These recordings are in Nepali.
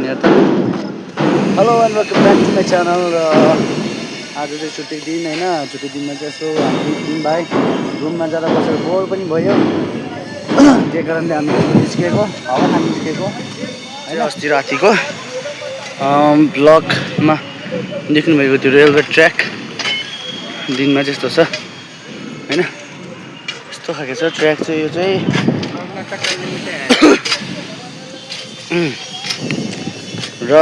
हेर त। Hello and welcome back to my channel. र आज चाहिँ छुट्टी दिन होइन, छुट्टी दिनमा चाहिँ यसो हामी 3 भाइ रुममा जाँदा बसेर बोर पनि भयो। त्यही कारणले हामी निस्केको, हावा खान निस्केको होइन। अस्ति रातिको ब्लगमा देख्नुभएको त्यो रेलवे ट्र्याक दिनमा चाहिँ यस्तो छ होइन, यस्तो खालको छ ट्र्याक चाहिँ। यो चाहिँ र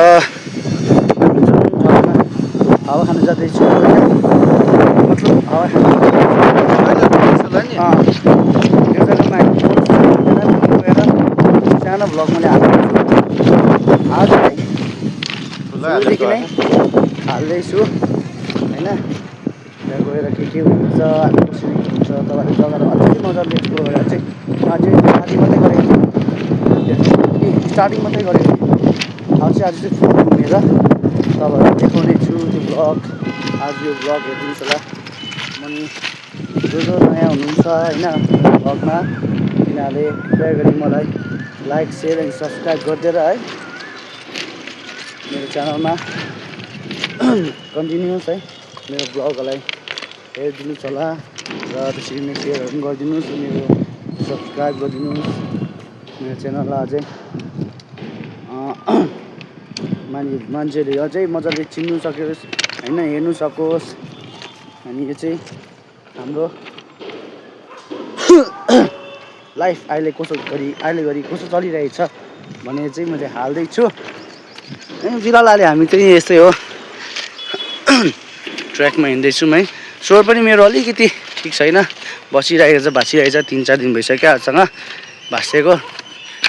हावा खान जाँदैछु, मतलब हावा खान त्यो जग्गामा गएर सानो भ्लग मैले हाल्दैछु। आज चाहिँ सुरुदेखि नै हाल्दैछु होइन। त्यहाँ गएर के हुन्छ, कसरी हुन्छ, तपाईँले जग्गाहरू अझै मजाले एक्सप्लोर गरेर चाहिँ अझै माथि मात्रै गरेको स्टार्टिङ मात्रै गरेको अब चाहिँ आज चाहिँ फुल घुमेर तपाईँहरूलाई देखाउने छु त्यो भ्लग। आज यो भ्लग हेरिदिनुहोस् होला। अनि जो नयाँ हुनुहुन्छ होइन भ्लगमा, तिनीहरूले कृपया गरी मलाई लाइक सेयर एन्ड सब्सक्राइब गरिदिएर है मेरो च्यानलमा कन्टिन्युस है मेरो भ्लगहरूलाई हेरिदिनुहोस् होला। र त्यसरी नै सेयरहरू पनि गरिदिनुहोस्, मेरो सब्सक्राइब गरिदिनुहोस् मेरो च्यानललाई। अझै मान्छेहरूले अझै मजाले चिन्नु सकोस् होइन, हेर्नु सकोस्। अनि यो चाहिँ हाम्रो लाइफ अहिले घरि कसो चलिरहेछ भनेर चाहिँ मैले हाल्दैछु। फिलहाल अहिले हामी चाहिँ यस्तै हो ट्र्याकमा हिँड्दैछौँ है। स्वर पनि मेरो अलिकति ठिक छैन, भाँचिरहेको छ 3-4 दिन भइसक्यो आजसँग भाँसिएको,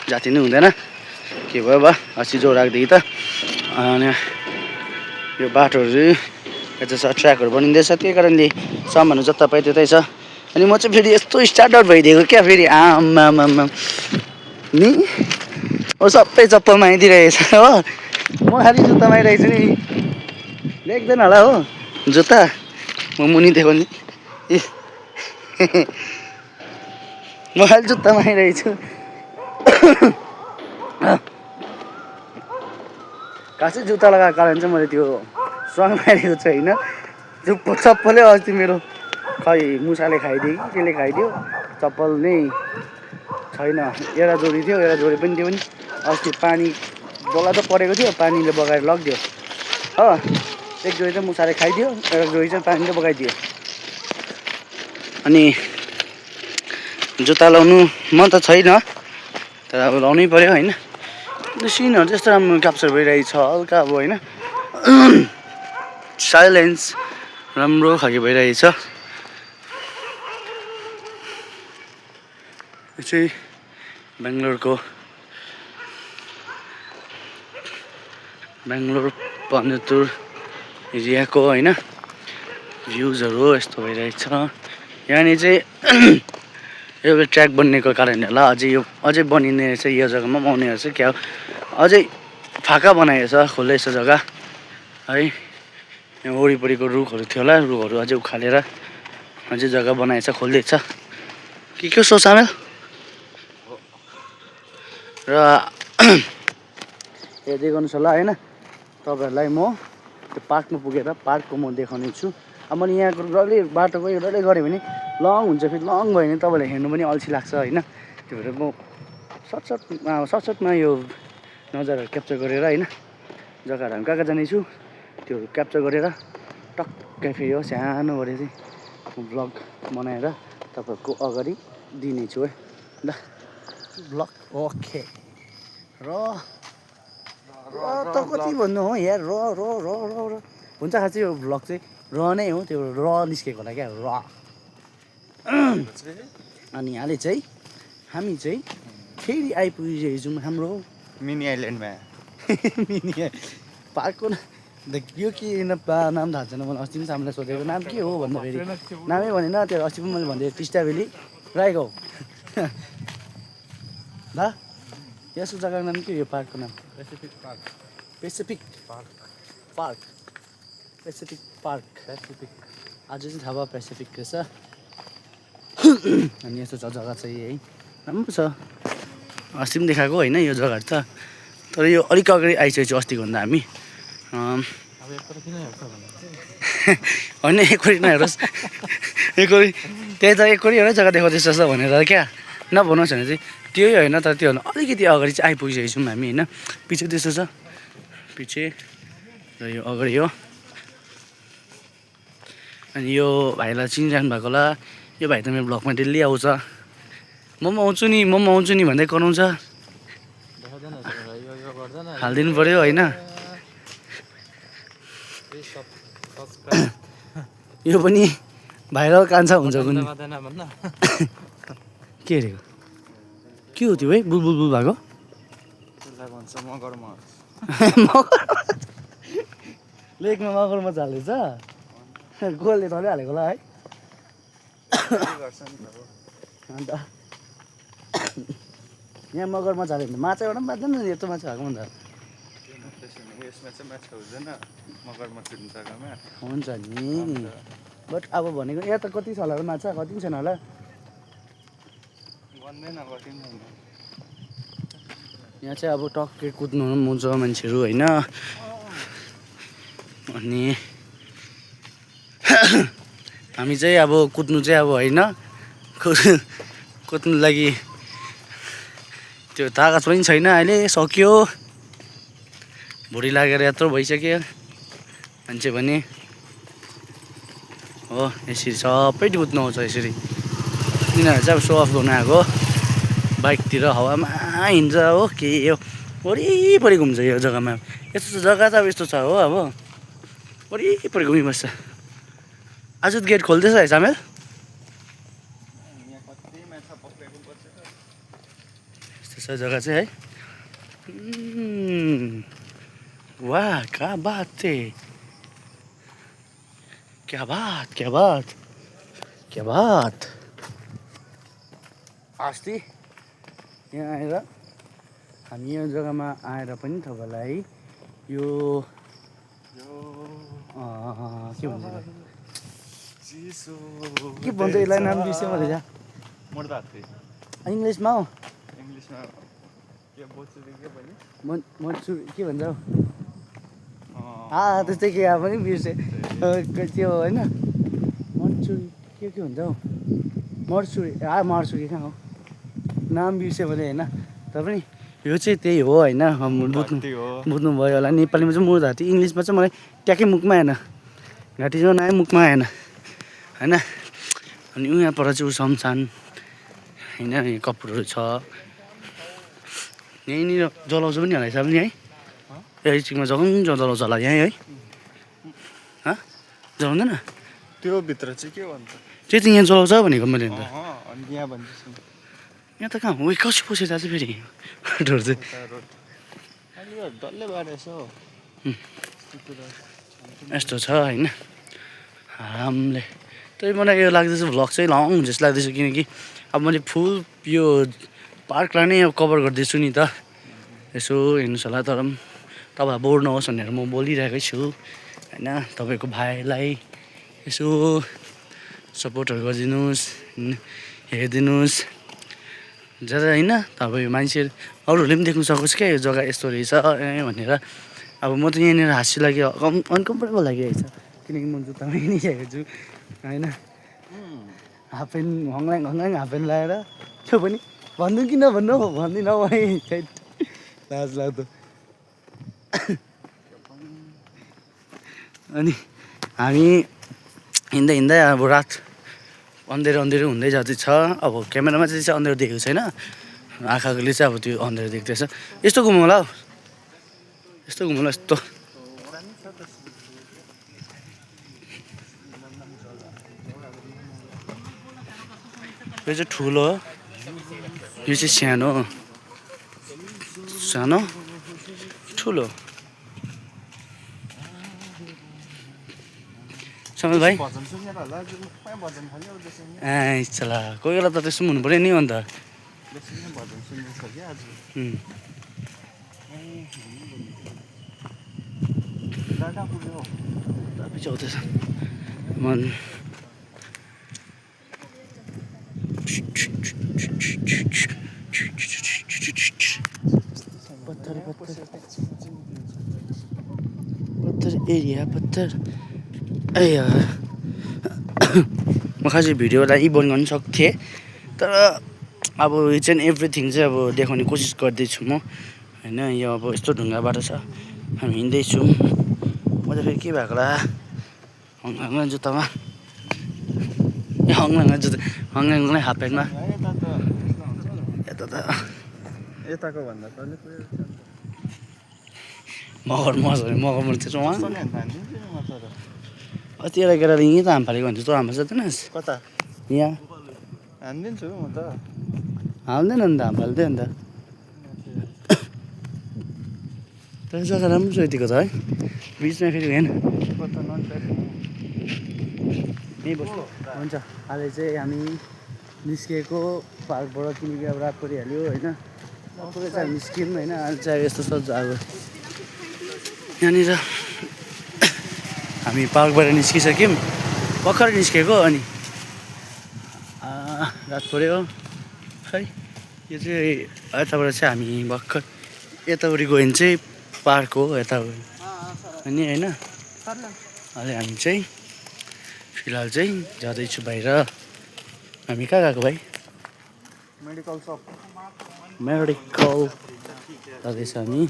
जाति नै हुँदैन। के भयो बा अस्ति जोर राख्देखि त। अनि यो बाटोहरू यता छ, ट्र्याकहरू बनिँदैछ, त्यही कारणले सामानहरू जता पायो त्यतै छ। अनि म चाहिँ फेरि यस्तो स्टार्ट आउट भइदिएको क्या फेरि आम्मामा नि ओ सबै चप्पलमा आइदिइरहेछ हो। म खालि जुत्तामा आइरहेको छु नि, देख्दैन होला हो जुत्ता। म मुनि देखाउने म खालि जुत्तामा आइरहेको छु। खासै जुत्ता लगाएको कारण चाहिँ मैले त्यो सँग आइरहेको छु होइन। त्यो चप्पलै अस्ति मेरो खै मुसाले खाइदियो कि त्यसले खाइदियो, चप्पल नै छैन। एउटा जोडी थियो, एउटा जोडी पनि थियो, पनि अस्ति पानी बोला त परेको थियो, पानीले बगाएर लगिदियो हो। एक जोडी चाहिँ मुसाले खाइदियो, एउटा जोडी चाहिँ पानीले बगाइदियो। अनि जुत्ता लाउनु मन त छैन, तर अब लाउनै पऱ्यो होइन। त्यो सिनहरू त्यस्तो राम्रो क्याप्चर भइरहेछ हल्का अब होइन, साइलेन्स राम्रो खालको भइरहेछ। यो चाहिँ बेङ्गलोर पन्जतुर एरियाको होइन भ्युजहरू यस्तो भइरहेछ। यहाँनिर चाहिँ रेलवे ट्र्याक बनिएको कारणले होला अझै बनिने रहेछ यो जग्गामा पनि आउने रहेछ क्या, अझै फाका बनाएको छ, खुल्लै छ जग्गा है। यहाँ वरिपरिको रुखहरू थियो होला, रुखहरू अझै उखालेर अझै जग्गा बनाएछ, खोल्दैछ। के सो सामेल र हेर्दै गर्नुहोस् होला होइन। तपाईँहरूलाई म त्यो पार्कमा पुगेर पार्कको म देखाउने छु। अब मैले यहाँको डल्लै बाटोको डल्लै गऱ्यो भने लङ हुन्छ, फेरि लङ भयो भने तपाईँलाई हेर्नु पनि अल्छी लाग्छ होइन। त्यो भएर म सटसटमा यो नजाराहरू क्याप्चर गरेर होइन, जग्गाहरू हामी कहाँ जानेछु त्योहरू क्याप्चर गरेर टक्कै फेरि हो सानो गरेर चाहिँ म भ्लग बनाएर तपाईँहरूको अगाडि दिनेछु है ल। भ्लग ओके र त कति भन्नु हो यार, र हुन्छ। खासै यो भ्लग चाहिँ नै हो, त्यो निस्केको होला क्या र। अनि अहिले चाहिँ हामी चाहिँ फेरि आइपुगिरहेछौँ हाम्रो मिनी आइल्यान्डमा। मिनी पार्कको यो के नाम थाहा छैन मलाई। अस्ति पनि सामने सोधेको नाम के हो भन्दाखेरि नामै भनेन। त्यो अस्ति पनि मैले भन्दै टिस्टा भ्याली राईगाउँ दा। यसको जग्गाको नाम के हो, यो पार्कको नाम? Pacific park. आज चाहिँ थाहा भयो पेसिफिक रहेछ। अनि यस्तो छ जग्गा चाहिँ है, राम्रो छ। अस्ति पनि देखाएको होइन यो जग्गाहरू त, तर यो अलिक अगाडि आइसकेको छु अस्तिभन्दा हामी होइन एकवटी नहेरोस् एकवटी त्यही त एकवटी एउटा जग्गा देखाउँदैछ जस्तो भनेर क्या नभनोस् भने चाहिँ त्यही होइन तर त्योभन्दा अलिकति अगाडि चाहिँ आइपुगिसकेको छौँ हामी होइन पछि त्यस्तो छ पछि र यो अगाडि हो अनि यो भाइलाई चिनिरहनु भएको होला यो भाइ त मेरो ब्लगमा डेली आउँछ म पनि आउँछु नि भन्दै कराउँछ हालिदिनु पऱ्यो होइन यो पनि भाइरल कान्छा हुन्छ कुनै के अरे के हो त्यो है बुलबुल भएको लेकमा मगरमा हालेछ गोलले तलै हालेको होला है अन्त यहाँ मगरमा हाल्यो भने माछा एउटा पनि बाँध्दैन नि यत्रो माछा भएको भन्दा हुन्छ नि बट अब भनेको यहाँ त कति छ होला माछा कति पनि छैन होला यहाँ चाहिँ अब टक्कै कुद्नु मजा मान्छेहरू होइन अनि हामी चाहिँ अब कुद्नु चाहिँ अब होइन कुद्नु लागि त्यो तागत पनि छैन अहिले सक्यो भुँडी लागेर यत्रो भइसक्यो मान्छे भने हो यसरी सबै कुद्नु आउँछ यसरी यिनीहरू चाहिँ अब सो अफ गर्नु आएको बाइकतिर हावामा हिँड्छ हो के हो वरिपरि घुम्छ यो जग्गामा यस्तो जग्गा त अब यस्तो छ हो अब वरिपरि घुमिबस्छ आज गेट खोल्दैछ है सामेल यस्तो छ जग्गा चाहिँ है वाह क्या बात है क्या बात क्या बात क्या बात अस्ति यहाँ आएर हामी यो जग्गामा आएर पनि तपाईँलाई यो के भन्छ के भन्छ यसलाई नाम बिर्सेँ मैले जा इङ्ग्लिसमा हौ मर्चुरी के भन्छ हौ त्यस्तै के पनि बिर्सेँ त्यो होइन मर्चुरी के भन्छ हौ मर्चुरी मर्चुरी कहाँ हो नाम बिर्सेँ मैले होइन तर पनि यो चाहिँ त्यही हो होइन बुझ्नु भयो होला नेपालीमा चाहिँ मुर घाँटी इङ्ग्लिसमा चाहिँ मलाई ट्याक्कै मुखमा आएन घाँटी चाहिँ नआयो मुखमा आएन होइन अनि यहाँ पर चाहिँ शमशान होइन यहाँ कपडहरू छ यहीँनिर जलाउँछ पनि होला हिसाब नि है एकछिनमा जलाउँछ होला यहीँ है जलाउँदैन त्यो भित्र चाहिँ के भन्छ त्यही त यहाँ जलाउँछ भनेको मैले अन्त यहाँ भन्दैछु यहाँ त कहाँ हो कसो पसेर जान्छ फेरि बाटोहरू चाहिँ डल्लै बाटो छ यस्तो छ होइन आरामले त्यही मलाई यो लाग्दैछ भ्लग चाहिँ लङ हुन्छ जस्तो लाग्दैछ किनकि अब मैले फुल यो पार्कलाई नै अब कभर गर्दैछु नि त यसो हेर्नुहोस् होला तर पनि तपाईँ बोर नहोस् भनेर म बोलिरहेकै छु होइन तपाईँको भाइलाई यसो सपोर्टहरू गरिदिनुहोस् हेरिदिनुहोस् ज्यादा होइन तपाईँ मान्छे अरूहरूले पनि देख्नु सकोस् क्या यो जग्गा यस्तो रहेछ भनेर अब म त यहाँनिर हाँस्यो लागि अनकम्फर्टेबल लागिरहेको छ किनकि म जुत्तामै हिँडिरहेको छु होइन हाफ प्यान्ट हङलाङ हाफ प्यान्ट लगाएर त्यो पनि भन्नु कि नभन्नु भन्दिनँ हौ है लाज लाग्दो अनि हामी हिँड्दै अब रात अँधेरो हुँदै जाँदैछ अब क्यामेरामा चाहिँ अँधेरो देखेको छैन आँखाले चाहिँ अब त्यो अँधेरो देख्दैछ यस्तो घुमौँ होला हौ यस्तो घुमौँ होला यस्तो यो चाहिँ ठुलो हो यो चाहिँ सानो सानो ठुलो समय भाइ चला कोही बेला त त्यस्तो पनि हुनु पऱ्यो नि अन्त चौधछ मन पत्थर एरिया पत्थर ए म खासै भिडियोलाई बन्द गर्न सक्थेँ तर अब इच एन्ड एभ्रिथिङ चाहिँ अब देखाउने कोसिस गर्दैछु म होइन यो अब यस्तो ढुङ्गा बाटो छ हामी हिँड्दैछौँ म त फेरि के भएको होला हङलाङ जुत्तामा हङलाङ हाफ प्यान्टमा यता त यताको भन्दा तले पुरै मगर चाहिँ उहाँ नि अन्त हानिदिन्छु नि म तर अस्ति एउटा केटाले यहीँ त हाम फालेको भन्छ तँ हाम फाल्छ जाँदैनस् कता यहाँ हानिदिन्छु म त हाल्दैन नि त हाम फाल्दै अन्त तर जग्गा राम्रो छ यतिको त है बिचमा फेरि होइन कता नटाइप यहीँ बस्नु हुन्छ अहिले चाहिँ हामी निस्किएको पार्कबाट किनकि अब रात परिहाल्यो होइन रात परे चाहिँ हामी निस्क्यौँ होइन अहिले चाहिँ यस्तो छ अब यहाँनिर हामी पार्कबाट निस्किसक्यौँ भर्खर निस्केको अनि रात पऱ्यो खै यो चाहिँ यताबाट चाहिँ हामी भर्खर यतापट्टि गयो भने चाहिँ पार्क हो यता अनि होइन अहिले हामी चाहिँ फिलहाल चाहिँ जाँदैछु बाहिर हामी कहाँ गएको भाइ मेडिकल सप मेडिकल जाँदैछ हामी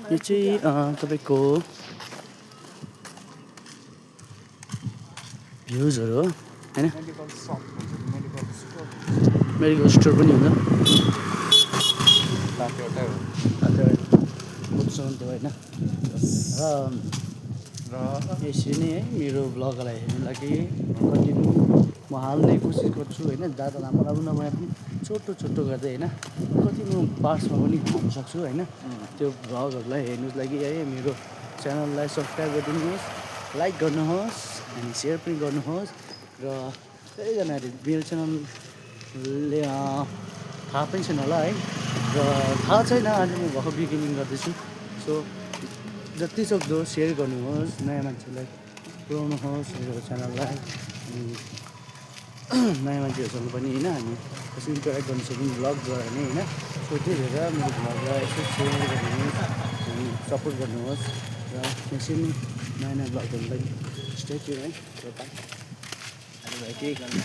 यो चाहिँ तपाईँको भ्युजहरू हो होइन medical shop medical store medical store पनि हुन्छ बाटो एउटै हो बुझ्छौँ त्यो होइन र यसरी नै है मेरो ब्लगलाई हेर्नु लागि कन्टिन्यू म हाल्ने कोसिस गर्छु होइन ज्यादा लामो नभए पनि छोटो गर्दै होइन कति म पार्ट्समा पनि हाल्न सक्छु होइन त्यो भ्लगहरूलाई हेर्नुको लागि है मेरो च्यानललाई सब्सक्राइब गरिदिनुहोस् लाइक गर्नुहोस् अनि सेयर पनि गर्नुहोस् र धेरैजनाहरूले मेरो च्यानलले थाहा पनि छैन होला है र थाहा छैन अहिले म भर्खर बिगिनिङ गर्दैछु सो जति सक्दो सेयर गर्नुहोस् नयाँ मान्छेलाई पुऱ्याउनुहोस् मेरो च्यानललाई नयाँ मान्छेहरूसँग पनि होइन हामी यसो इन्टरेक्ट गर्न सक्यौँ भ्लगद्वारा नै होइन सो त्यही भएर मेरो भ्लगलाई यसो सेयर गरिदिनुहोस् अनि सपोर्ट गर्नुहोस् र यसरी नै नयाँ भ्लगहरूलाई स्टे ट्युन है अहिले भाइ केही गर्नु